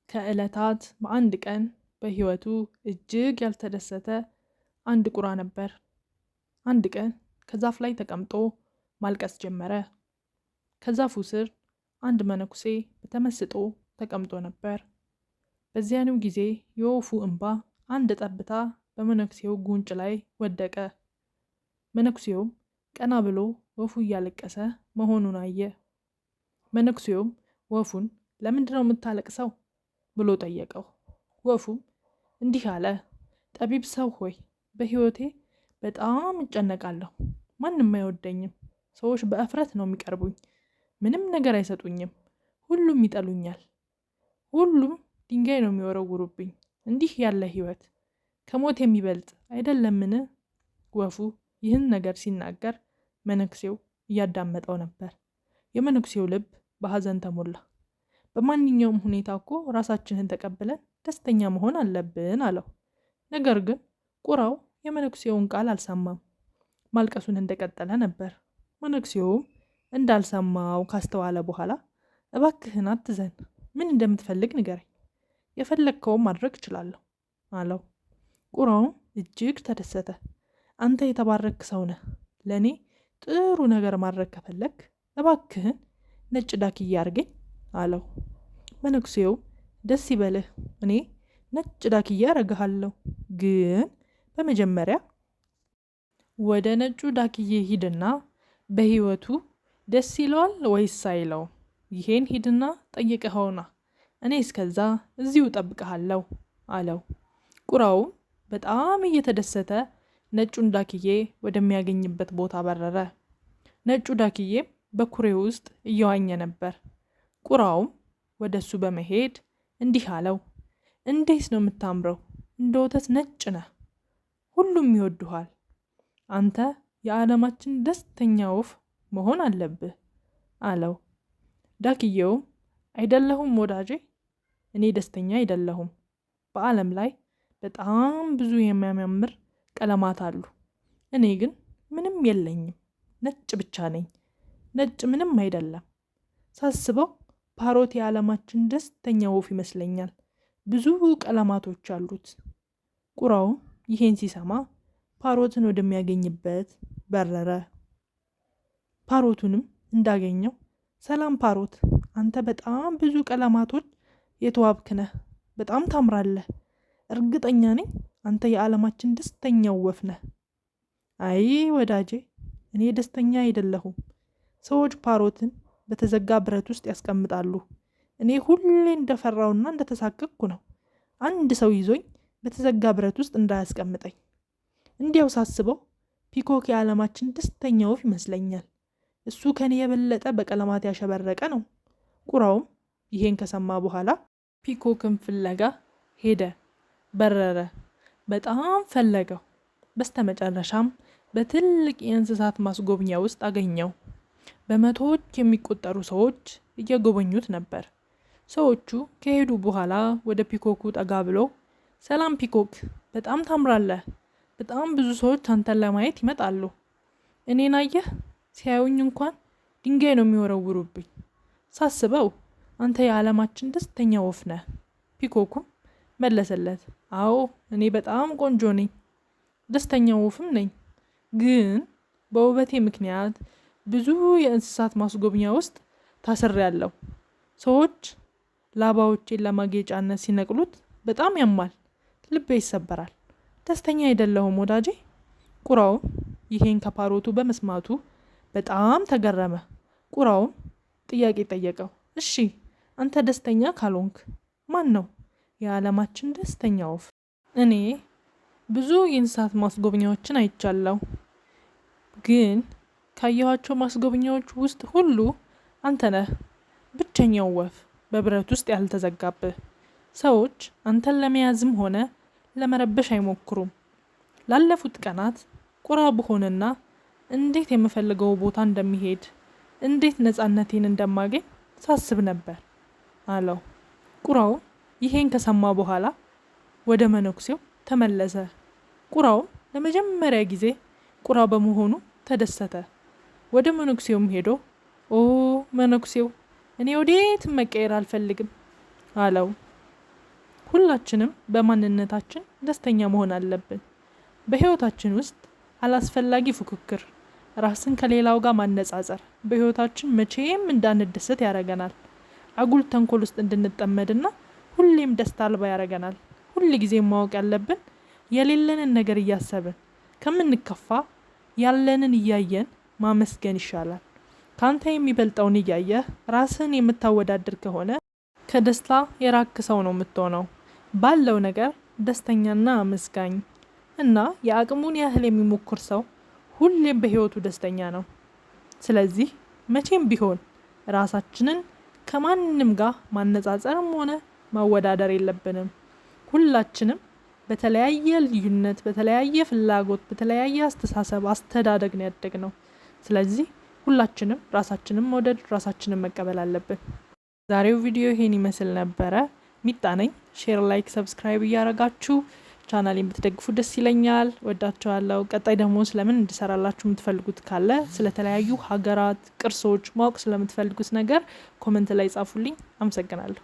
ከዕለታት በአንድ ቀን በህይወቱ እጅግ ያልተደሰተ አንድ ቁራ ነበር። አንድ ቀን ከዛፍ ላይ ተቀምጦ ማልቀስ ጀመረ። ከዛፉ ስር አንድ መነኩሴ በተመስጦ ተቀምጦ ነበር። በዚያኑ ጊዜ የወፉ እንባ አንድ ጠብታ በመነኩሴው ጉንጭ ላይ ወደቀ። መነኩሴውም ቀና ብሎ ወፉ እያለቀሰ መሆኑን አየ። መነኩሴውም ወፉን ለምንድነው የምታለቅሰው ብሎ ጠየቀው። ወፉም እንዲህ አለ፣ ጠቢብ ሰው ሆይ በህይወቴ በጣም እጨነቃለሁ። ማንም አይወደኝም። ሰዎች በእፍረት ነው የሚቀርቡኝ። ምንም ነገር አይሰጡኝም። ሁሉም ይጠሉኛል። ሁሉም ድንጋይ ነው የሚወረውሩብኝ። እንዲህ ያለ ህይወት ከሞት የሚበልጥ አይደለምን? ወፉ ይህን ነገር ሲናገር መነኩሴው እያዳመጠው ነበር። የመነኩሴው ልብ በሐዘን ተሞላ። በማንኛውም ሁኔታ እኮ ራሳችንን ተቀብለን ደስተኛ መሆን አለብን አለው። ነገር ግን ቁራው የመነኩሴውን ቃል አልሰማም። ማልቀሱን እንደቀጠለ ነበር። መነኩሴውም እንዳልሰማው ካስተዋለ በኋላ እባክህን አትዘን፣ ምን እንደምትፈልግ ንገረኝ፣ የፈለግከውን ማድረግ እችላለሁ አለው። ቁራውም እጅግ ተደሰተ። አንተ የተባረክ ሰው ነህ። ለእኔ ጥሩ ነገር ማድረግ ከፈለግ እባክህን ነጭ ዳክዬ አድርገኝ አለው። መነኩሴው ደስ ይበልህ፣ እኔ ነጭ ዳክዬ አረግሃለሁ፣ ግን በመጀመሪያ ወደ ነጩ ዳክዬ ሂድና በህይወቱ ደስ ይለዋል ወይስ አይለው? ይሄን ሂድና ጠይቀኸውና እኔ እስከዛ እዚሁ ጠብቀሃለሁ አለው። ቁራውም በጣም እየተደሰተ ነጩን ዳክዬ ወደሚያገኝበት ቦታ በረረ። ነጩ ዳክዬም በኩሬ ውስጥ እየዋኘ ነበር። ቁራውም ወደሱ በመሄድ እንዲህ አለው፣ እንዴት ነው የምታምረው? እንደ ወተት ነጭ ነህ። ሁሉም ይወዱሃል። አንተ የዓለማችን ደስተኛ ወፍ መሆን አለብህ አለው። ዳክዬውም አይደለሁም ወዳጄ፣ እኔ ደስተኛ አይደለሁም። በዓለም ላይ በጣም ብዙ የሚያማምር ቀለማት አሉ። እኔ ግን ምንም የለኝም፣ ነጭ ብቻ ነኝ። ነጭ ምንም አይደለም። ሳስበው ፓሮት የዓለማችን ደስተኛ ወፍ ይመስለኛል። ብዙ ቀለማቶች አሉት። ቁራውም ይሄን ሲሰማ ፓሮትን ወደሚያገኝበት በረረ። ፓሮቱንም እንዳገኘው ሰላም ፓሮት፣ አንተ በጣም ብዙ ቀለማቶች የተዋብክ ነህ። በጣም ታምራለህ። እርግጠኛ ነኝ አንተ የዓለማችን ደስተኛው ወፍ ነህ። አይ ወዳጄ፣ እኔ ደስተኛ አይደለሁም። ሰዎች ፓሮትን በተዘጋ ብረት ውስጥ ያስቀምጣሉ። እኔ ሁሌ እንደፈራውና እንደተሳቀቅኩ ነው። አንድ ሰው ይዞኝ በተዘጋ ብረት ውስጥ እንዳያስቀምጠኝ። እንዲያው ሳስበው ፒኮክ የዓለማችን ደስተኛ ወፍ ይመስለኛል። እሱ ከኔ የበለጠ በቀለማት ያሸበረቀ ነው። ቁራውም ይሄን ከሰማ በኋላ ፒኮክን ፍለጋ ሄደ፣ በረረ። በጣም ፈለገው። በስተመጨረሻም በትልቅ የእንስሳት ማስጎብኛ ውስጥ አገኘው። በመቶዎች የሚቆጠሩ ሰዎች እየጎበኙት ነበር። ሰዎቹ ከሄዱ በኋላ ወደ ፒኮኩ ጠጋ ብሎ ሰላም ፒኮክ፣ በጣም ታምራለህ። በጣም ብዙ ሰዎች አንተን ለማየት ይመጣሉ። እኔን አየህ? ሲያዩኝ እንኳን ድንጋይ ነው የሚወረውሩብኝ። ሳስበው አንተ የዓለማችን ደስተኛ ወፍ ነህ። ፒኮኩም መለሰለት፣ አዎ እኔ በጣም ቆንጆ ነኝ፣ ደስተኛ ወፍም ነኝ። ግን በውበቴ ምክንያት ብዙ የእንስሳት ማስጎብኛ ውስጥ ታስሬያለሁ። ሰዎች ላባዎቼን ለማጌጫነት ሲነቅሉት በጣም ያማል፣ ልቤ ይሰበራል። ደስተኛ አይደለሁም ወዳጄ። ቁራውም ይሄን ከፓሮቱ በመስማቱ በጣም ተገረመ። ቁራውም ጥያቄ ጠየቀው፣ እሺ አንተ ደስተኛ ካልሆንክ ማን ነው የዓለማችን ደስተኛ ወፍ? እኔ ብዙ የእንስሳት ማስጎብኛዎችን አይቻለሁ፣ ግን ካየኋቸው ማስጎብኛዎች ውስጥ ሁሉ አንተ ነህ ብቸኛው ወፍ በብረት ውስጥ ያልተዘጋብህ። ሰዎች አንተን ለመያዝም ሆነ ለመረበሽ አይሞክሩም። ላለፉት ቀናት ቁራ ብሆንና እንዴት የምፈልገው ቦታ እንደሚሄድ፣ እንዴት ነፃነቴን እንደማገኝ ሳስብ ነበር አለው። ቁራው ይሄን ከሰማ በኋላ ወደ መነኩሴው ተመለሰ። ቁራው ለመጀመሪያ ጊዜ ቁራ በመሆኑ ተደሰተ። ወደ መነኩሴውም ሄዶ ኦ መነኩሴው፣ እኔ ወዴትም መቀየር አልፈልግም አለው። ሁላችንም በማንነታችን ደስተኛ መሆን አለብን። በህይወታችን ውስጥ አላስፈላጊ ፉክክር፣ ራስን ከሌላው ጋር ማነጻጸር በህይወታችን መቼም እንዳንደሰት ያደርገናል። አጉል ተንኮል ውስጥ እንድንጠመድና ሁሌም ደስታ አልባ ያደርገናል። ሁል ጊዜ ማወቅ ያለብን የሌለንን ነገር እያሰብን ከምንከፋ ያለንን እያየን ማመስገን ይሻላል። ካንተ የሚበልጠውን እያየህ ራስን የምታወዳድር ከሆነ ከደስታ የራክ ሰው ነው የምትሆነው። ባለው ነገር ደስተኛና አመስጋኝ እና የአቅሙን ያህል የሚሞክር ሰው ሁሌም በህይወቱ ደስተኛ ነው። ስለዚህ መቼም ቢሆን ራሳችንን ከማንም ጋር ማነጻጸርም ሆነ ማወዳደር የለብንም። ሁላችንም በተለያየ ልዩነት፣ በተለያየ ፍላጎት፣ በተለያየ አስተሳሰብ፣ አስተዳደግ ነው ያደግነው። ስለዚህ ሁላችንም ራሳችንን መውደድ፣ ራሳችንን መቀበል አለብን። ዛሬው ቪዲዮ ይሄን ይመስል ነበረ። ሚጣ ነኝ። ሼር፣ ላይክ፣ ሰብስክራይብ እያደረጋችሁ ቻናሌን ብትደግፉ ደስ ይለኛል። ወዳችኋለሁ። ቀጣይ ደግሞ ስለምን እንድሰራላችሁ የምትፈልጉት ካለ ስለተለያዩ ሀገራት ቅርሶች ማወቅ ስለምትፈልጉት ነገር ኮመንት ላይ ጻፉልኝ። አመሰግናለሁ።